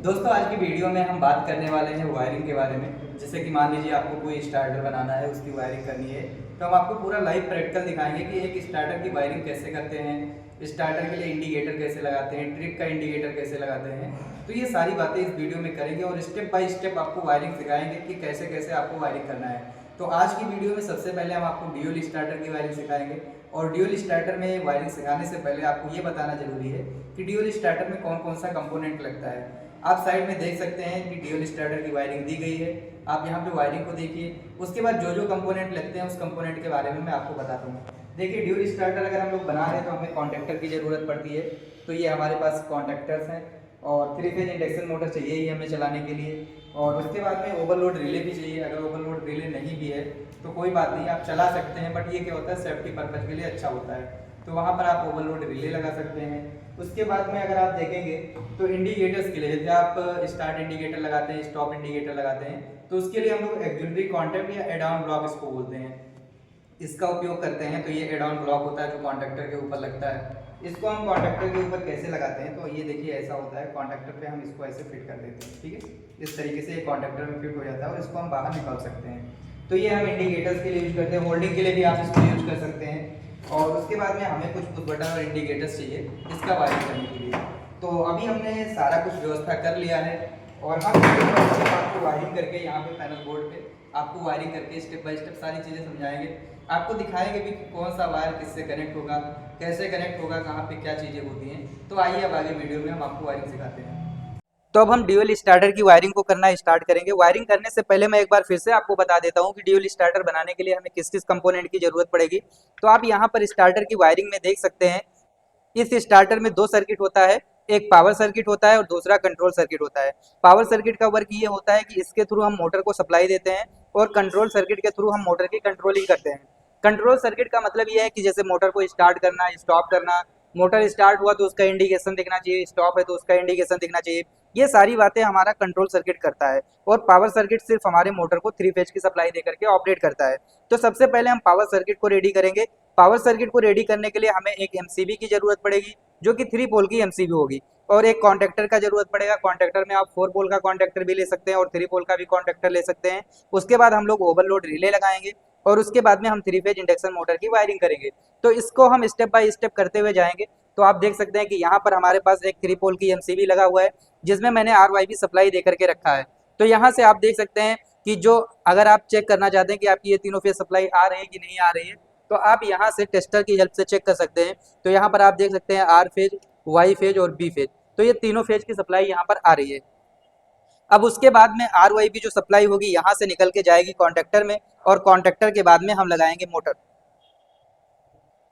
दोस्तों आज की वीडियो में हम बात करने वाले हैं वायरिंग के बारे में। जैसे कि मान लीजिए आपको कोई स्टार्टर बनाना है, उसकी वायरिंग करनी है, तो हम आपको पूरा लाइव प्रैक्टिकल दिखाएंगे कि एक स्टार्टर की वायरिंग कैसे करते हैं, स्टार्टर के लिए इंडिकेटर कैसे लगाते हैं, ट्रिप का इंडिकेटर कैसे लगाते हैं। तो ये सारी बातें इस वीडियो में करेंगे और स्टेप बाय स्टेप आपको वायरिंग सिखाएंगे कि कैसे कैसे आपको वायरिंग करना है। तो आज की वीडियो में सबसे पहले हम आपको ड्यूल स्टार्टर की वायरिंग सिखाएंगे। और ड्यूल स्टार्टर में वायरिंग सिखाने से पहले आपको ये बताना जरूरी है कि ड्यूल स्टार्टर में कौन कौन सा कंपोनेंट लगता है। आप साइड में देख सकते हैं कि ड्यूल स्टार्टर की वायरिंग दी गई है। आप यहाँ पे वायरिंग को देखिए, उसके बाद जो जो कंपोनेंट लगते हैं उस कंपोनेंट के बारे में मैं आपको बताता हूँ। देखिए, ड्यूल स्टार्टर अगर हम लोग बना रहे हैं तो हमें कॉन्टैक्टर की ज़रूरत पड़ती है। तो ये हमारे पास कॉन्टैक्टर्स हैं और 3 फेज इंडक्शन मोटर चाहिए ही हमें चलाने के लिए। और उसके बाद में ओवरलोड रिले भी चाहिए। अगर ओवरलोड रिले नहीं भी है तो कोई बात नहीं, आप चला सकते हैं, बट ये क्या होता है, सेफ्टी पर्पज़ के लिए अच्छा होता है। तो वहाँ पर आप ओवरलोड रिले लगा सकते हैं। उसके बाद में अगर आप देखेंगे तो इंडिकेटर्स के लिए, जैसे आप स्टार्ट इंडिकेटर लगाते हैं, स्टॉप इंडिकेटर लगाते हैं, तो उसके लिए हम लोग एक्सिलरी कॉन्टैक्ट या एड ऑन ब्लॉक इसको बोलते हैं, इसका उपयोग करते हैं। तो ये एड ऑन ब्लॉक होता है जो कॉन्टैक्टर के ऊपर लगता है। इसको हम कॉन्टैक्टर के ऊपर कैसे लगाते हैं, तो ये देखिए ऐसा होता है। कॉन्टैक्टर पे हम इसको ऐसे फिट कर देते हैं, ठीक है। इस तरीके से ये कॉन्टैक्टर में फिट हो जाता है और इसको हम बाहर निकाल सकते हैं। तो ये हम इंडिकेटर्स के लिए यूज करते हैं, होल्डिंग के लिए भी आप इसको यूज कर सकते हैं। और उसके बाद में हमें कुछ पुश बटन और इंडिकेटर्स चाहिए इसका वायरिंग करने के लिए। तो अभी हमने सारा कुछ व्यवस्था कर लिया है और हम आपको वायरिंग करके यहाँ पे पैनल बोर्ड पे आपको वायरिंग करके स्टेप बाय स्टेप सारी चीज़ें समझाएंगे। आपको दिखाएंगे भी कि कौन सा वायर किससे कनेक्ट होगा, कैसे कनेक्ट होगा, कहाँ पे क्या चीज़ें होती हैं। तो आइए अब आगे वीडियो में हम आपको वायरिंग सिखाते हैं। तो अब हम ड्यूल स्टार्टर की वायरिंग को करना स्टार्ट करेंगे। वायरिंग करने से पहले मैं एक बार फिर से आपको बता देता हूँ कि ड्यूल स्टार्टर बनाने के लिए हमें किस किस कंपोनेंट की जरूरत पड़ेगी। तो आप यहाँ पर स्टार्टर की वायरिंग में देख सकते हैं, इस स्टार्टर में दो सर्किट होता है। एक पावर सर्किट होता है और दूसरा कंट्रोल सर्किट होता है। पावर सर्किट का वर्क ये होता है कि इसके थ्रू हम मोटर को सप्लाई देते हैं और कंट्रोल सर्किट के थ्रू हम मोटर की कंट्रोलिंग करते हैं। कंट्रोल सर्किट का मतलब ये है कि जैसे मोटर को स्टार्ट करना, स्टॉप करना, मोटर स्टार्ट हुआ तो उसका इंडिकेशन दिखना चाहिए, स्टॉप है तो उसका इंडिकेशन दिखना चाहिए। ये सारी बातें हमारा कंट्रोल सर्किट करता है। और पावर सर्किट सिर्फ हमारे मोटर को 3 फेज की सप्लाई देकर के ऑपरेट करता है। तो सबसे पहले हम पावर सर्किट को रेडी करेंगे। पावर सर्किट को रेडी करने के लिए हमें एक एमसीबी की जरूरत पड़ेगी जो कि 3 पोल की एमसीबी होगी। और एक कॉन्टैक्टर का जरूरत पड़ेगा। कॉन्टैक्टर में आप 4 पोल का कॉन्टैक्टर भी ले सकते हैं और 3 पोल का भी कॉन्टैक्टर ले सकते हैं। उसके बाद हम लोग ओवरलोड रिले लगाएंगे और उसके बाद में हम 3 फेज इंडक्शन मोटर की वायरिंग करेंगे। तो इसको हम स्टेप बाय स्टेप करते हुए जाएंगे। तो आप देख सकते हैं कि यहाँ पर हमारे पास एक 3 पोल की एमसीबी लगा हुआ है जिसमें मैंने आरवाईबी सप्लाई दे करके रखा है। तो यहाँ से आप देख सकते हैं कि जो, अगर आप चेक करना चाहते हैं कि आपकी ये तीनों फेज सप्लाई आ रही है कि नहीं आ रही है, तो आप यहाँ से टेस्टर की हेल्प से चेक कर सकते हैं। तो यहाँ पर आप देख सकते हैं आर फेज, वाई फेज और बी फेज। तो ये तीनों फेज की सप्लाई यहाँ पर आ रही है। अब उसके बाद में आर वाई बी जो सप्लाई होगी यहाँ से निकल के जाएगी कॉन्ट्रैक्टर में और कॉन्ट्रैक्टर के बाद में हम लगाएंगे मोटर।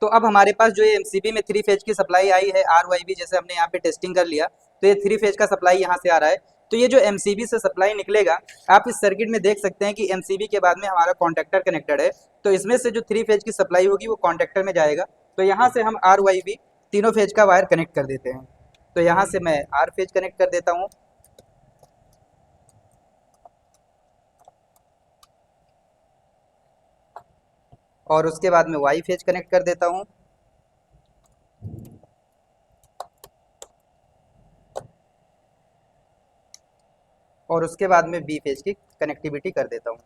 तो अब हमारे पास जो ये एमसीबी में 3 फेज की सप्लाई आई है, आर वाई बी जैसे हमने यहाँ पे टेस्टिंग कर लिया, तो ये 3 फेज का सप्लाई यहाँ से आ रहा है। तो ये जो एमसीबी से सप्लाई निकलेगा, आप इस सर्किट में देख सकते हैं कि एमसीबी के बाद में हमारा कॉन्टैक्टर कनेक्टेड है। तो इसमें से जो 3 फेज की सप्लाई होगी वो कॉन्टैक्टर में जाएगा। तो यहाँ से हम आर वाई बी तीनों फेज का वायर कनेक्ट कर देते हैं। तो यहाँ से मैं आर फेज कनेक्ट कर देता हूँ और उसके बाद में वाई फेज कनेक्ट कर देता हूँ और उसके बाद में बी फेज की कनेक्टिविटी कर देता हूँ।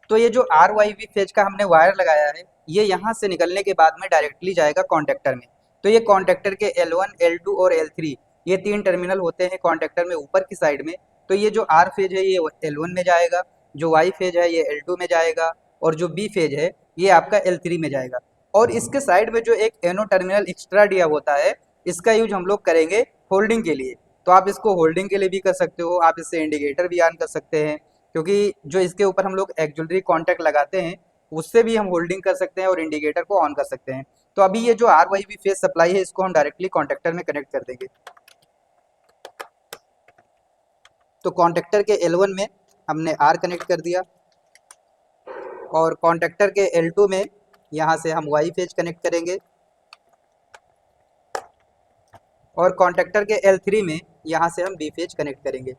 तो ये जो आर वाई बी फेज का हमने वायर लगाया है, ये यहाँ से निकलने के बाद में डायरेक्टली जाएगा कॉन्टैक्टर में। तो ये कॉन्टैक्टर के L1, L2 और L3 ये 3 टर्मिनल होते हैं कॉन्टैक्टर में ऊपर की साइड में। तो ये जो आर फेज है ये L1 में जाएगा, जो वाई फेज है ये L2 में जाएगा और जो बी फेज है ये आपका L3 में जाएगा। और इसके साइड में जो एक एनो टर्मिनल एक्स्ट्रा दिया होता है, इसका यूज हम लोग करेंगे होल्डिंग के लिए। तो आप इसको होल्डिंग के लिए भी कर सकते हो, आप इससे इंडिकेटर भी ऑन कर सकते हैं, क्योंकि जो इसके ऊपर हम लोग एक्सिलरी कॉन्टैक्ट लगाते हैं उससे भी हम होल्डिंग कर सकते हैं और इंडिकेटर को ऑन कर सकते हैं। तो अभी ये जो R Y B phase supply है इसको हम डायरेक्टली कॉन्टैक्टर में कनेक्ट कर देंगे। तो कॉन्टैक्टर के L1 में हमने आर कनेक्ट कर दिया और कॉन्टैक्टर के L2 में यहाँ से हम वाई फेज कनेक्ट करेंगे और कॉन्टैक्टर के L3 में यहाँ से हम बी फेज कनेक्ट करेंगे।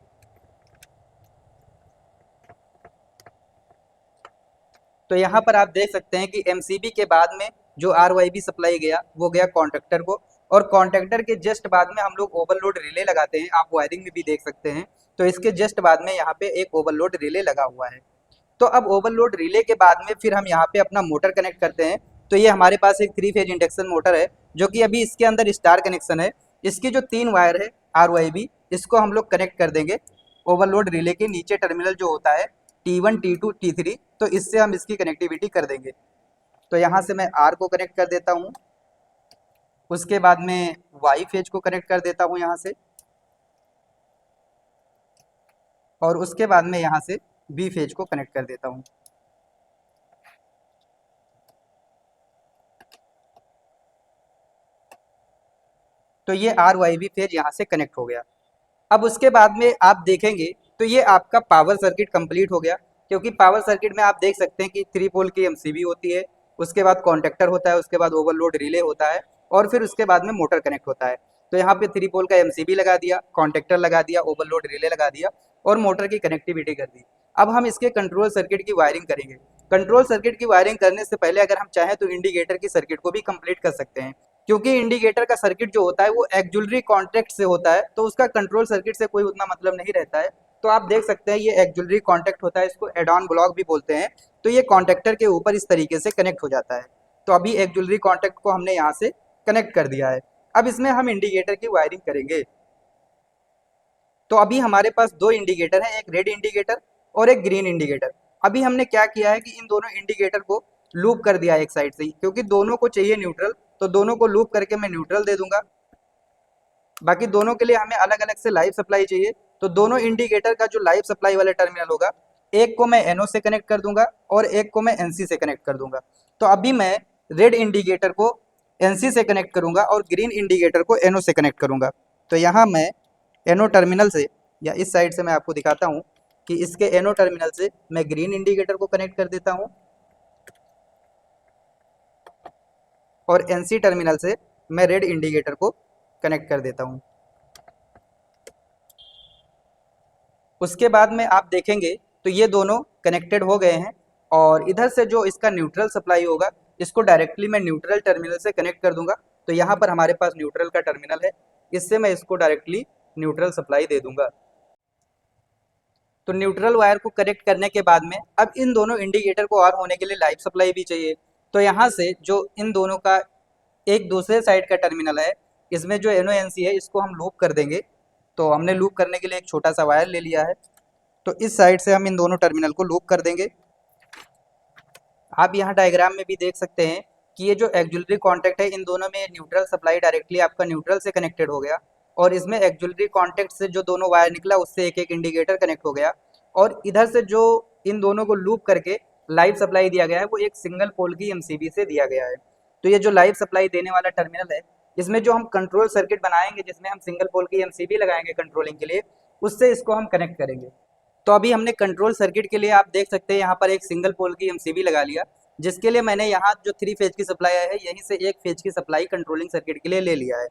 तो यहाँ पर आप देख सकते हैं कि एमसीबी के बाद में जो RYB सप्लाई गया वो गया कॉन्ट्रैक्टर को, और कॉन्ट्रैक्टर के जस्ट बाद में हम लोग ओवरलोड रिले लगाते हैं, आप वायरिंग में भी देख सकते हैं। तो इसके जस्ट बाद में यहाँ पे एक ओवरलोड रिले लगा हुआ है। तो अब ओवरलोड रिले के बाद में फिर हम यहाँ पे अपना मोटर कनेक्ट करते हैं। तो ये हमारे पास एक 3 फेज इंडक्शन मोटर है, जो कि अभी इसके अंदर स्टार कनेक्शन है। इसकी जो 3 वायर है RYB, इसको हम लोग कनेक्ट कर देंगे ओवरलोड रिले के नीचे टर्मिनल जो होता है T1 T2 T3, तो इससे हम इसकी कनेक्टिविटी कर देंगे। तो यहाँ से मैं R को कनेक्ट कर देता हूँ, उसके बाद में Y फेज को कनेक्ट कर देता हूँ यहाँ से, और उसके बाद में यहाँ से B फेज को कनेक्ट कर देता हूँ। तो ये RYB फेज यहाँ से कनेक्ट हो गया। अब उसके बाद में आप देखेंगे तो ये आपका पावर सर्किट कंप्लीट हो गया, क्योंकि पावर सर्किट में आप देख सकते हैं कि 3 पोल की MCB होती है, उसके बाद कॉन्ट्रैक्टर होता है, उसके बाद ओवरलोड रिले होता है, और फिर उसके बाद में मोटर कनेक्ट होता है। तो यहाँ पे 3 पोल का MCB लगा दिया, कॉन्ट्रैक्टर लगा दिया, ओवरलोड रिले लगा दिया, और मोटर की कनेक्टिविटी कर दी। अब हम इसके कंट्रोल सर्किट की वायरिंग करेंगे। कंट्रोल सर्किट की वायरिंग करने से पहले अगर हम चाहें तो इंडिकेटर की सर्किट को भी कंप्लीट कर सकते हैं, क्योंकि इंडिकेटर का सर्किट जो होता है वो एक्जुलरी कॉन्टैक्ट से होता है, तो उसका कंट्रोल सर्किट से कोई उतना मतलब नहीं रहता है। तो आप देख सकते हैं ये एक्जुलरी कॉन्टैक्ट होता है, इसको एड ऑन ब्लॉक भी बोलते हैं। तो ये कॉन्टैक्टर के ऊपर इस तरीके से कनेक्ट हो जाता है। तो अभी एक्जुलरी कॉन्टैक्ट को हमने यहाँ से कनेक्ट कर दिया है। अब इसमें हम इंडिकेटर की वायरिंग करेंगे। तो अभी हमारे पास 2 इंडिकेटर है, एक रेड इंडिकेटर और एक ग्रीन इंडिकेटर। अभी हमने क्या किया है कि इन दोनों इंडिकेटर को लूप कर दिया एक साइड से ही, क्योंकि दोनों को चाहिए न्यूट्रल, तो दोनों को लूप करके मैं न्यूट्रल दे दूंगा। बाकी दोनों के लिए हमें अलग अलग से लाइव सप्लाई चाहिए। तो दोनों इंडिकेटर का जो लाइव सप्लाई वाला टर्मिनल होगा, एक को मैं NO से कनेक्ट कर दूंगा और एक को मैं NC से कनेक्ट कर दूंगा। तो अभी मैं रेड इंडिकेटर को NC से कनेक्ट करूंगा और ग्रीन इंडिकेटर को NO से कनेक्ट करूंगा। तो यहाँ मैं NO टर्मिनल से, या इस साइड से मैं आपको दिखाता हूँ कि इसके NO टर्मिनल से मैं ग्रीन इंडिकेटर को कनेक्ट कर देता हूँ, और NC टर्मिनल से मैं रेड इंडिकेटर को कनेक्ट कर देता हूँ। उसके बाद में आप देखेंगे तो ये दोनों कनेक्टेड हो गए हैं, और इधर से जो इसका न्यूट्रल सप्लाई होगा, इसको डायरेक्टली मैं न्यूट्रल टर्मिनल से कनेक्ट कर दूंगा। तो यहाँ पर हमारे पास न्यूट्रल का टर्मिनल है, इससे मैं इसको डायरेक्टली न्यूट्रल सप्लाई दे दूंगा। तो न्यूट्रल वायर को कनेक्ट करने के बाद में अब इन दोनों इंडिकेटर को ऑन होने के लिए लाइव सप्लाई भी चाहिए। तो यहाँ से जो इन दोनों का एक दूसरे साइड का टर्मिनल है, इसमें जो NONC है इसको हम लूप कर देंगे। तो हमने लूप करने के लिए एक छोटा सा वायर ले लिया है, तो इस साइड से हम इन दोनों टर्मिनल को लूप कर देंगे। आप यहाँ डायग्राम में भी देख सकते हैं कि ये जो एक्जुलरी कॉन्टैक्ट है, इन दोनों में न्यूट्रल सप्लाई डायरेक्टली आपका न्यूट्रल से कनेक्टेड हो गया, और इसमें एक्जुलरी कॉन्टैक्ट से जो दोनों वायर निकला उससे एक एक इंडिकेटर कनेक्ट हो गया, और इधर से जो इन दोनों को लूप करके लाइव सप्लाई दिया गया है वो एक सिंगल पोल की MCB से दिया गया है। तो ये जो लाइव सप्लाई देने वाला टर्मिनल है, इसमें जो हम कंट्रोल सर्किट बनाएंगे जिसमें हम सिंगल पोल की MCB लगाएंगे कंट्रोलिंग के लिए, उससे इसको हम कनेक्ट करेंगे। तो अभी हमने कंट्रोल सर्किट के लिए आप देख सकते हैं यहाँ पर एक सिंगल पोल की MCB लगा लिया, जिसके लिए मैंने यहाँ जो 3 फेज की सप्लाई है यहीं से 1 फेज की सप्लाई कंट्रोलिंग सर्किट के लिए ले लिया है।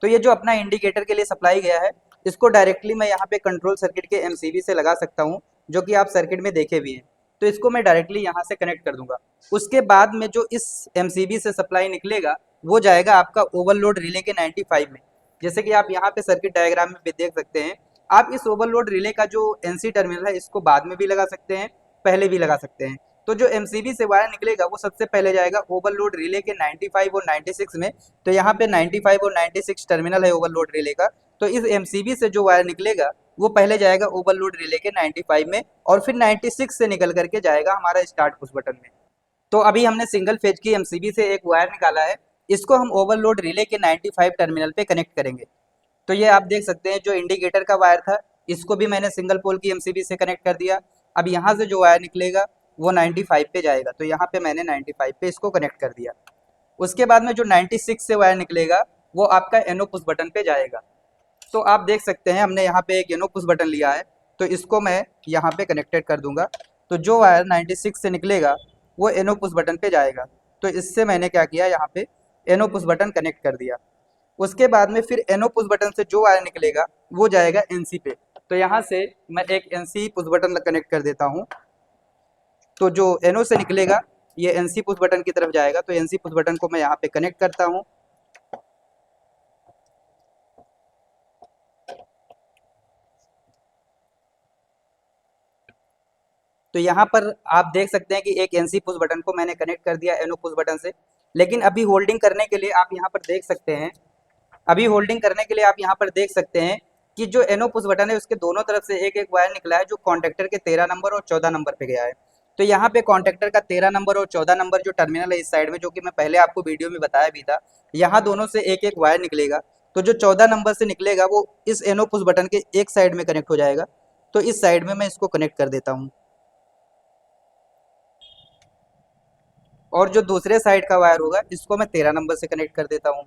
तो ये जो अपना इंडिकेटर के लिए सप्लाई गया है, इसको डायरेक्टली मैं यहाँ पे कंट्रोल सर्किट के MCB से लगा सकता हूँ, जो कि आप सर्किट में देखे भी हैं। तो इसको मैं डायरेक्टली यहाँ से कनेक्ट कर दूंगा। उसके बाद में जो इस MCB से सप्लाई निकलेगा वो जाएगा आपका ओवरलोड रिले के 95 में। जैसे कि आप यहाँ पे सर्किट डायग्राम में भी देख सकते हैं। आप इस ओवरलोड रिले का जो NC टर्मिनल है इसको बाद में भी लगा सकते हैं, पहले भी लगा सकते हैं। तो जो MCB से वायर निकलेगा वो सबसे पहले जाएगा ओवरलोड रिले के 95 और 96 में। तो यहाँ पे 95 और 96 टर्मिनल है ओवरलोड रिले का, तो इस MCB से जो वायर निकलेगा वो पहले जाएगा ओवरलोड रिले के 95 में, और फिर 96 से निकल करके जाएगा हमारा स्टार्ट पुश बटन में। तो अभी हमने सिंगल फेज की MCB से एक वायर निकाला है, इसको हम ओवरलोड रिले के 95 टर्मिनल पे कनेक्ट करेंगे। तो ये आप देख सकते हैं जो इंडिकेटर का वायर था इसको भी मैंने सिंगल पोल की MCB से कनेक्ट कर दिया। अब यहाँ से जो वायर निकलेगा वो 95 पे जाएगा, तो यहाँ पे मैंने 95 पे इसको कनेक्ट कर दिया। उसके बाद में जो 96 से वायर निकलेगा वो आपका NO पुश बटन पे जाएगा। तो आप देख सकते हैं हमने यहाँ पे एक NO पुश बटन लिया है, तो इसको मैं यहाँ पे कनेक्टेड कर दूंगा। तो जो वायर 96 से निकलेगा वो NO पुश बटन पे जाएगा। तो इससे मैंने क्या किया, यहाँ पे NO पुश बटन कनेक्ट कर दिया। उसके बाद में फिर NO पुश बटन से जो वायर निकलेगा वो जाएगा NC पे। तो यहाँ से मैं एक NC पुश बटन कनेक्ट कर देता हूँ। तो जो NO से निकलेगा ये एनसी पुश बटन की तरफ जाएगा। तो एनसी पुश बटन को मैं यहाँ पे कनेक्ट करता हूँ। तो यहाँ पर आप देख सकते हैं कि एक एनसी पुश बटन को मैंने कनेक्ट कर दिया एनो पुश बटन से। लेकिन अभी होल्डिंग करने के लिए आप यहाँ पर देख सकते हैं, अभी होल्डिंग करने के लिए आप यहाँ पर देख सकते हैं कि जो एनो पुश बटन है उसके दोनों तरफ से एक एक वायर निकला है जो कॉन्टेक्टर के 13 नंबर और 14 नंबर पे गया है। तो यहाँ पे कॉन्टेक्टर का 13 नंबर और 14 नंबर जो टर्मिनल है इस साइड में, जो कि मैं पहले आपको वीडियो में बताया भी था, यहाँ दोनों से एक एक वायर निकलेगा। तो जो 14 नंबर से निकलेगा वो इस एनो पुश बटन के एक साइड में कनेक्ट हो जाएगा। तो इस साइड में मैं इसको कनेक्ट कर देता हूँ। और जो दूसरे साइड का वायर होगा इसको मैं 13 नंबर से कनेक्ट कर देता हूँ।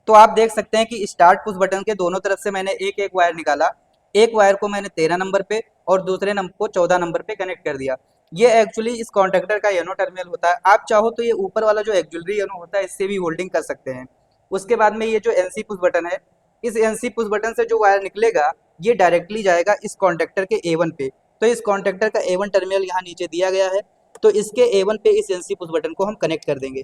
तो आप देख सकते हैं कि स्टार्ट पुश बटन के दोनों तरफ से मैंने एक एक वायर निकाला। एक वायर को मैंने 13 नंबर पे और दूसरे नंबर को 14 नंबर पे कनेक्ट कर दिया। ये एक्चुअली इस कॉन्टेक्टर का एनो टर्मिनल होता है। आप चाहो तो ये ऊपर वाला जो एक्चुअली एनो होता है इससे भी होल्डिंग कर सकते हैं। उसके बाद में ये जो एनसी पुश बटन है, इस एनसी पुश बटन से जो वायर निकलेगा ये डायरेक्टली जाएगा इस कॉन्टेक्टर के A1 पे। तो इस कॉन्टेक्टर का A1 टर्मिनल यहाँ नीचे दिया गया है। तो इसके A1 पे इस एनसी पुश बटन को हम कनेक्ट कर देंगे।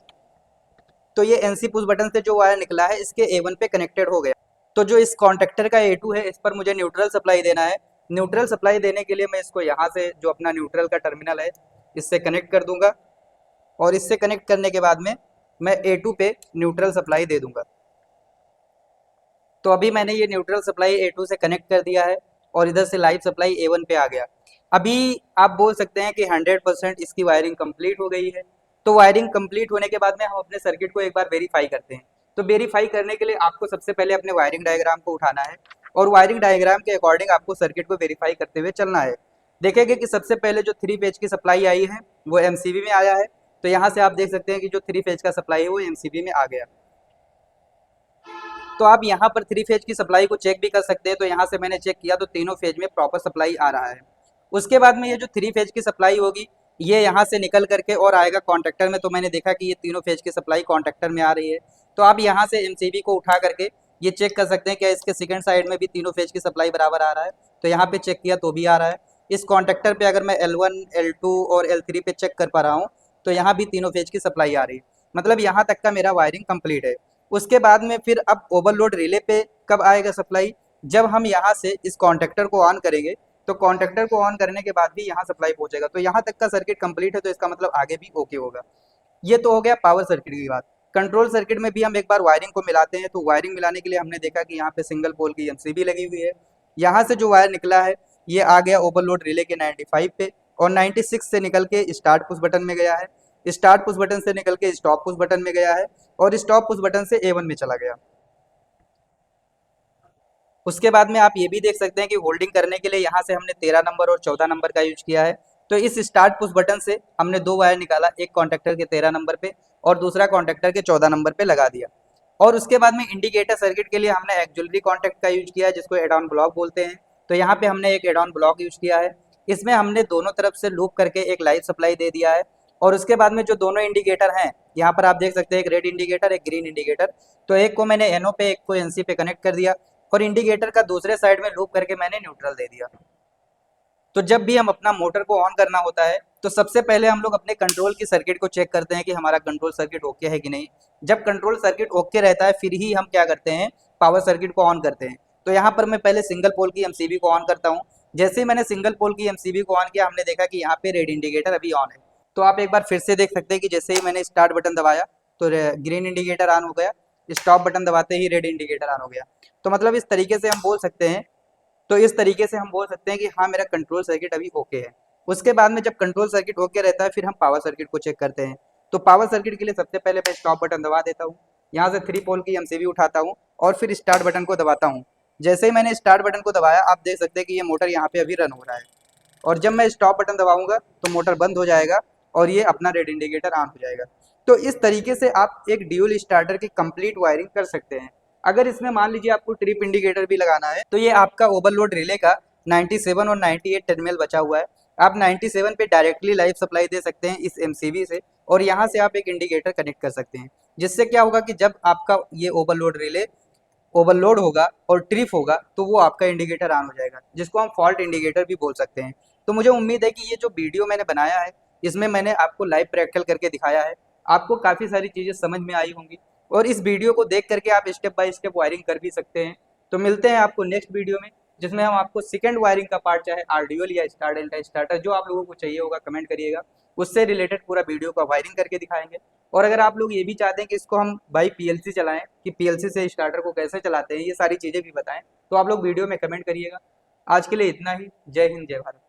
तो ये एनसी पुश बटन से जो वायर निकला है इसके A1 पे कनेक्टेड हो गया। तो जो इस कॉन्टेक्टर का A2 है इस पर मुझे न्यूट्रल सप्लाई देना है। न्यूट्रल सप्लाई देने के लिए मैं इसको यहाँ से जो अपना न्यूट्रल का टर्मिनल है इससे कनेक्ट कर दूंगा। और इससे कनेक्ट करने के बाद में मैं A2 पे न्यूट्रल सप्लाई दे दूंगा। तो अभी मैंने ये न्यूट्रल सप्लाई A2 से कनेक्ट कर दिया है और इधर से लाइव सप्लाई A1 पे आ गया। अभी आप बोल सकते हैं कि 100% इसकी वायरिंग कंप्लीट हो गई है। तो वायरिंग कंप्लीट होने के बाद में हम अपने सर्किट को एक बार वेरीफाई करते हैं। तो वेरीफाई करने के लिए आपको सबसे पहले अपने वायरिंग डायग्राम को उठाना है और वायरिंग डायग्राम के अकॉर्डिंग आपको सर्किट को वेरीफाई करते हुए चलना है। देखेंगे कि सबसे पहले जो 3 फेज की सप्लाई आई है वो एमसीबी में आया है। तो यहाँ से आप देख सकते हैं कि जो 3 फेज का सप्लाई है वो एमसीबी में आ गया। तो आप यहाँ पर 3 फेज की सप्लाई को चेक भी कर सकते हैं। तो यहाँ से मैंने चेक किया तो तीनों फेज में प्रॉपर सप्लाई आ रहा है। उसके बाद में ये जो 3 फेज की सप्लाई होगी ये यहाँ से निकल करके और आएगा कॉन्ट्रेक्टर में। तो मैंने देखा कि ये तीनों फेज की सप्लाई कॉन्ट्रेक्टर में आ रही है। तो आप यहाँ से एमसीबी को उठा करके ये चेक कर सकते हैं कि इसके सेकंड साइड में भी तीनों फेज की सप्लाई बराबर आ रहा है। तो यहाँ पे चेक किया तो भी आ रहा है। इस कॉन्ट्रेक्टर पे अगर मैं L1, L2 और L3 पे चेक कर पा रहा हूँ तो यहाँ भी तीनों फेज की सप्लाई आ रही है। मतलब यहाँ तक का मेरा वायरिंग कंप्लीट है। उसके बाद में फिर अब ओवरलोड रिले पे कब आएगा सप्लाई, जब हम यहाँ से इस कॉन्ट्रेक्टर को ऑन करेंगे। तो कॉन्ट्रेक्टर को ऑन करने के बाद भी यहाँ सप्लाई पहुंचेगा। तो यहाँ तक का सर्किट कंप्लीट है। तो इसका मतलब आगे भी ओके होगा। ये तो हो गया पावर सर्किट की बात। कंट्रोल सर्किट में भी हम एक बार वायरिंग को मिलाते हैं। तो वायरिंग मिलाने के लिए हमने देखा कि यहाँ पे सिंगल पोल की एमसीबी लगी हुई है। यहाँ से जो वायर निकला है ये आ गया ओवरलोड रिले के 95 पे और 96 से निकल के स्टार्ट पुश बटन में गया है। स्टार्ट पुश बटन से निकल के स्टॉप पुश बटन में गया है और स्टॉप पुश बटन से A1 में चला गया। उसके बाद में आप ये भी देख सकते हैं कि होल्डिंग करने के लिए यहाँ से हमने 13 नंबर और 14 नंबर का यूज किया है। तो इस स्टार्ट पुश बटन से हमने 2 वायर निकाला, एक कॉन्ट्रेक्टर के 13 नंबर पे और दूसरा कॉन्ट्रेक्टर के 14 नंबर पे लगा दिया। और उसके बाद में इंडिकेटर सर्किट के लिए हमने एक्जुलरी कॉन्टैक्ट का यूज किया है जिसको एड ऑन ब्लॉक बोलते हैं। तो यहाँ पे हमने एक एड ऑन ब्लॉक यूज किया है। इसमें हमने दोनों तरफ से लूप करके एक लाइव सप्लाई दे दिया है। और उसके बाद में जो दोनों इंडिकेटर हैं यहाँ पर आप देख सकते हैं, एक रेड इंडिकेटर एक ग्रीन इंडिकेटर। तो एक को मैंने एनओ पे एक को एनसी पे कनेक्ट कर दिया और इंडिकेटर का दूसरे साइड में लूप करके मैंने न्यूट्रल दे दिया। तो जब भी हम अपना मोटर को ऑन करना होता है तो सबसे पहले हम लोग अपने कंट्रोल की सर्किट को चेक करते हैं कि हमारा कंट्रोल सर्किट ओके है कि नहीं। जब कंट्रोल सर्किट ओके रहता है फिर ही हम क्या करते हैं, पावर सर्किट को ऑन करते हैं। तो यहाँ पर मैं पहले सिंगल पोल की एमसीबी को ऑन करता हूँ। जैसे ही मैंने सिंगल पोल की एमसीबी को ऑन किया हमने देखा कि यहाँ पे रेड इंडिकेटर अभी ऑन है। तो आप एक बार फिर से देख सकते हैं कि जैसे ही मैंने स्टार्ट बटन दबाया तो ग्रीन इंडिकेटर ऑन हो गया, स्टॉप बटन दबाते ही रेड इंडिकेटर ऑन हो गया। तो मतलब इस तरीके से हम बोल सकते हैं, तो इस तरीके से हम बोल सकते हैं कि हाँ मेरा कंट्रोल सर्किट अभी ओके है। उसके बाद में जब कंट्रोल सर्किट ओके रहता है फिर हम पावर सर्किट को चेक करते हैं। तो पावर सर्किट के लिए सबसे पहले मैं स्टॉप बटन दबा देता हूँ, यहाँ से 3 पोल की एमसीबी उठाता हूँ और फिर स्टार्ट बटन को दबाता हूँ। जैसे ही मैंने स्टार्ट बटन को दबाया आप देख सकते हैं कि ये मोटर यहाँ पे अभी रन हो रहा है। और जब मैं स्टॉप बटन दबाऊंगा तो मोटर बंद हो जाएगा और ये अपना रेड इंडिकेटर ऑन हो जाएगा। तो इस तरीके से आप एक ड्यूल स्टार्टर की कंप्लीट वायरिंग कर सकते हैं। अगर इसमें मान लीजिए आपको ट्रिप इंडिकेटर भी लगाना है तो ये आपका ओवरलोड रिले का 97 और 98 टर्मिनल बचा हुआ है। आप 97 पे डायरेक्टली लाइव सप्लाई दे सकते हैं इस एमसीबी से और यहाँ से आप एक इंडिकेटर कनेक्ट कर सकते हैं, जिससे क्या होगा कि जब आपका ये ओवरलोड रिले ओवरलोड होगा और ट्रिप होगा तो वो आपका इंडिकेटर ऑन हो जाएगा, जिसको हम फॉल्ट इंडिकेटर भी बोल सकते हैं। तो मुझे उम्मीद है कि ये जो वीडियो मैंने बनाया है इसमें मैंने आपको लाइव प्रैक्टिकल करके दिखाया है, आपको काफ़ी सारी चीज़ें समझ में आई होंगी और इस वीडियो को देख करके आप स्टेप बाय स्टेप वायरिंग कर भी सकते हैं। तो मिलते हैं आपको नेक्स्ट वीडियो में, जिसमें हम आपको सेकंड वायरिंग का पार्ट, चाहे आरडीओल या स्टार डेल्टा स्टार्टर, जो आप लोगों को चाहिए होगा कमेंट करिएगा, उससे रिलेटेड पूरा वीडियो का वायरिंग करके दिखाएंगे। और अगर आप लोग ये भी चाहते हैं कि इसको हम बाई पीएलसी चलाएं, कि पीएलसी से स्टार्टर को कैसे चलाते हैं, ये सारी चीज़ें भी बताएं, तो आप लोग वीडियो में कमेंट करिएगा। आज के लिए इतना ही। जय हिंद, जय भारत।